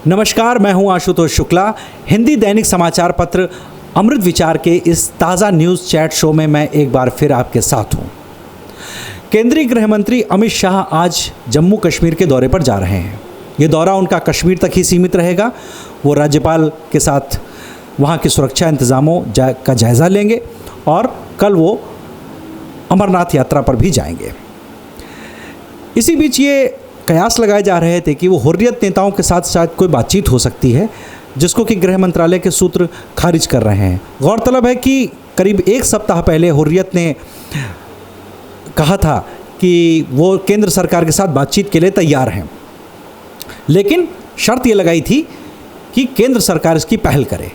नमस्कार, मैं हूं आशुतोष शुक्ला। हिंदी दैनिक समाचार पत्र अमृत विचार के इस ताज़ा न्यूज़ चैट शो में मैं एक बार फिर आपके साथ हूं। केंद्रीय गृह मंत्री अमित शाह आज जम्मू कश्मीर के दौरे पर जा रहे हैं। ये दौरा उनका कश्मीर तक ही सीमित रहेगा। वो राज्यपाल के साथ वहाँ की सुरक्षा इंतज़ामों का जायज़ा लेंगे और कल वो अमरनाथ यात्रा पर भी जाएंगे। इसी बीच ये कयास लगाए जा रहे थे कि वो हुर्रियत नेताओं के साथ शायद कोई बातचीत हो सकती है, जिसको कि गृह मंत्रालय के सूत्र खारिज कर रहे हैं। गौरतलब है कि करीब एक सप्ताह पहले हुर्रियत ने कहा था कि वो केंद्र सरकार के साथ बातचीत के लिए तैयार हैं, लेकिन शर्त ये लगाई थी कि केंद्र सरकार इसकी पहल करे।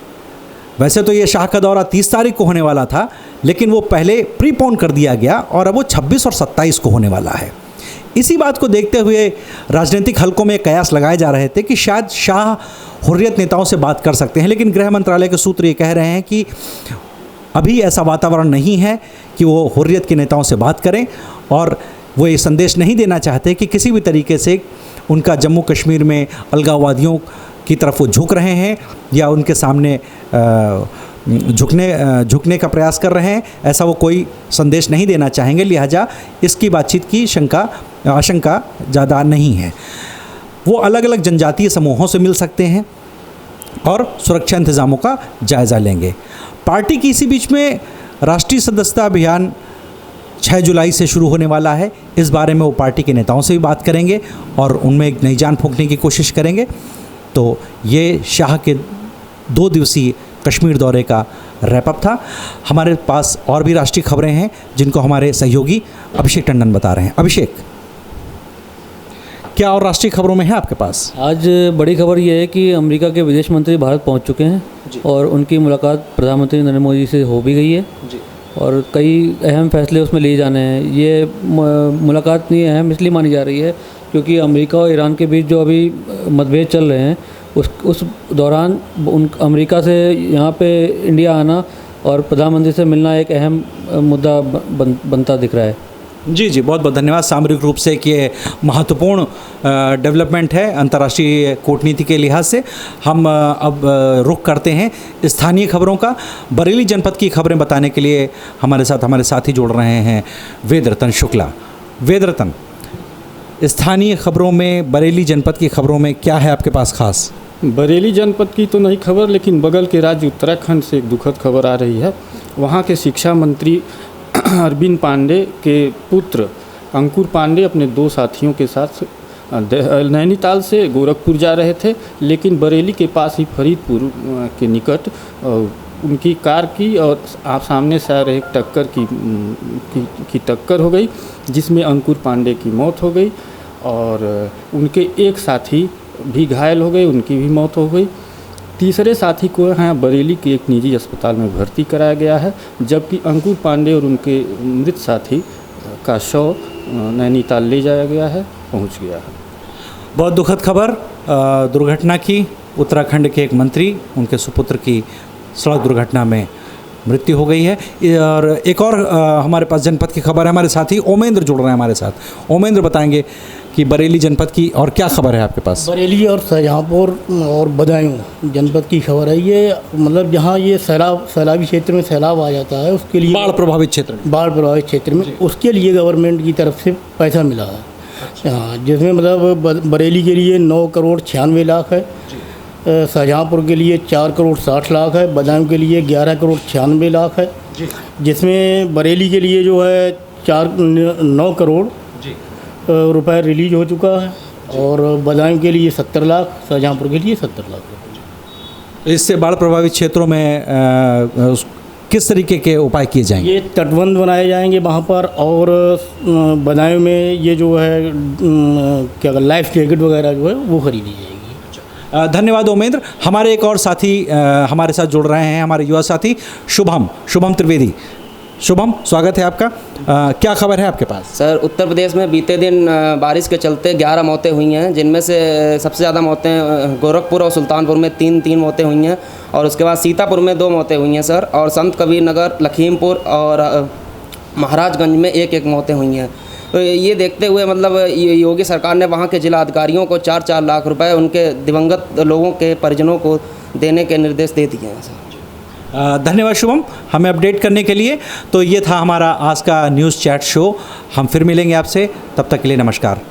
वैसे तो ये शाह का दौरा 30 तारीख को होने वाला था, लेकिन वो पहले प्रीपोन कर दिया गया और अब वो 26 और 27 को होने वाला है। इसी बात को देखते हुए राजनीतिक हलकों में कयास लगाए जा रहे थे कि शायद शाह हुर्रियत नेताओं से बात कर सकते हैं, लेकिन गृह मंत्रालय के सूत्र ये कह रहे हैं कि अभी ऐसा वातावरण नहीं है कि वो हुर्रियत के नेताओं से बात करें, और वो ये संदेश नहीं देना चाहते कि किसी भी तरीके से उनका जम्मू कश्मीर में अलगाववादियों की तरफ वो झुक रहे हैं या उनके सामने झुकने का प्रयास कर रहे हैं। ऐसा वो कोई संदेश नहीं देना चाहेंगे, लिहाजा इसकी बातचीत की आशंका ज़्यादा नहीं है। वो अलग अलग जनजातीय समूहों से मिल सकते हैं और सुरक्षा इंतज़ामों का जायज़ा लेंगे। पार्टी की इसी बीच में राष्ट्रीय सदस्यता अभियान 6 जुलाई से शुरू होने वाला है। इस बारे में वो पार्टी के नेताओं से भी बात करेंगे और उनमें एक नई जान फूंकने की कोशिश करेंगे। तो ये शाह के 2 दिवसीय कश्मीर दौरे का रैपअप था। हमारे पास और भी राष्ट्रीय खबरें हैं जिनको हमारे सहयोगी अभिषेक टंडन बता रहे हैं। अभिषेक, क्या और राष्ट्रीय खबरों में है आपके पास? आज बड़ी खबर ये है कि अमेरिका के विदेश मंत्री भारत पहुंच चुके हैं और उनकी मुलाकात प्रधानमंत्री नरेंद्र मोदी से हो भी गई है और कई अहम फैसले उसमें लिए जाने हैं। ये मुलाकात इतनी अहम इसलिए मानी जा रही है क्योंकि अमेरिका और ईरान के बीच जो अभी मतभेद चल रहे हैं उस दौरान अमेरिका से यहाँ पे इंडिया आना और प्रधानमंत्री से मिलना एक अहम मुद्दा बनता दिख रहा है। जी, बहुत बहुत धन्यवाद। सामरिक रूप से कि ये महत्वपूर्ण डेवलपमेंट है अंतर्राष्ट्रीय कूटनीति के लिहाज से। हम अब रुख करते हैं स्थानीय खबरों का। बरेली जनपद की खबरें बताने के लिए हमारे साथी जुड़ रहे हैं वेदरतन शुक्ला। वेदरतन, स्थानीय खबरों में बरेली जनपद की खबरों में क्या है आपके पास खास? बरेली जनपद की तो नहीं खबर, लेकिन बगल के राज्य उत्तराखंड से एक दुखद खबर आ रही है। वहाँ के शिक्षा मंत्री अरविंद पांडे के पुत्र अंकुर पांडे अपने 2 साथियों के साथ नैनीताल से गोरखपुर जा रहे थे, लेकिन बरेली के पास ही फरीदपुर के निकट उनकी कार की और सामने से आ रहे टक्कर की टक्कर हो गई, जिसमें अंकुर पांडे की मौत हो गई और उनके एक साथी भी घायल हो गए, उनकी भी मौत हो गई। तीसरे साथी को यहाँ बरेली के एक निजी अस्पताल में भर्ती कराया गया है, जबकि अंकुर पांडे और उनके मृत साथी का शव नैनीताल ले जाया गया है, पहुँच गया है। बहुत दुखद खबर दुर्घटना की। उत्तराखंड के एक मंत्री, उनके सुपुत्र की सड़क दुर्घटना में मृत्यु हो गई है। और एक और हमारे पास जनपद की खबर है। हमारे साथी ओमेंद्र जुड़ रहे हैं हमारे साथ। ओमेंद्र, बताएंगे कि बरेली जनपद की और क्या खबर है आपके पास? बरेली और शाहजहाँपुर और बदायूं जनपद की खबर है। ये मतलब जहाँ ये सैलाबी क्षेत्र में सैलाब आ जाता है, उसके लिए बाढ़ प्रभावित क्षेत्र में उसके लिए गवर्नमेंट की तरफ से पैसा मिला है। हाँ, जिसमें मतलब बरेली के लिए 9 करोड़ 96 लाख है, शाहजहाँपुर के लिए 4 करोड़ 60 लाख है, बदायूं के लिए 11 करोड़ 96 लाख है, जिसमें बरेली के लिए जो है 9 करोड़ रुपए रिलीज हो चुका है और बदायूं के लिए 70 लाख, शाहजहाँपुर के लिए 70 लाख। इससे बाढ़ प्रभावित क्षेत्रों में किस तरीके के उपाय किए जाएंगे? ये तटबंध बनाए जाएंगे वहाँ पर, और बदायूं में ये जो है क्या लाइफ जैकेट वगैरह जो है वो खरीदी जाएगी। धन्यवाद ओमेंद्र। हमारे एक और साथी हमारे साथ जुड़ रहे हैं, हमारे युवा साथी शुभम त्रिवेदी। शुभम, स्वागत है आपका। क्या खबर है आपके पास? सर, उत्तर प्रदेश में बीते दिन बारिश के चलते 11 मौतें हुई हैं, जिनमें से सबसे ज़्यादा मौतें गोरखपुर और सुल्तानपुर में 3 मौतें हुई हैं और उसके बाद सीतापुर में 2 मौतें हुई हैं सर, और संत कबीर नगर, लखीमपुर और महाराजगंज में 1 मौतें हुई हैं। तो ये देखते हुए मतलब योगी सरकार ने वहाँ के जिला अधिकारियों को 4-4 लाख रुपए उनके दिवंगत लोगों के परिजनों को देने के निर्देश दे दिए हैं सर। धन्यवाद शुभम, हमें अपडेट करने के लिए। तो ये था हमारा आज का न्यूज़ चैट शो। हम फिर मिलेंगे आपसे, तब तक के लिए नमस्कार।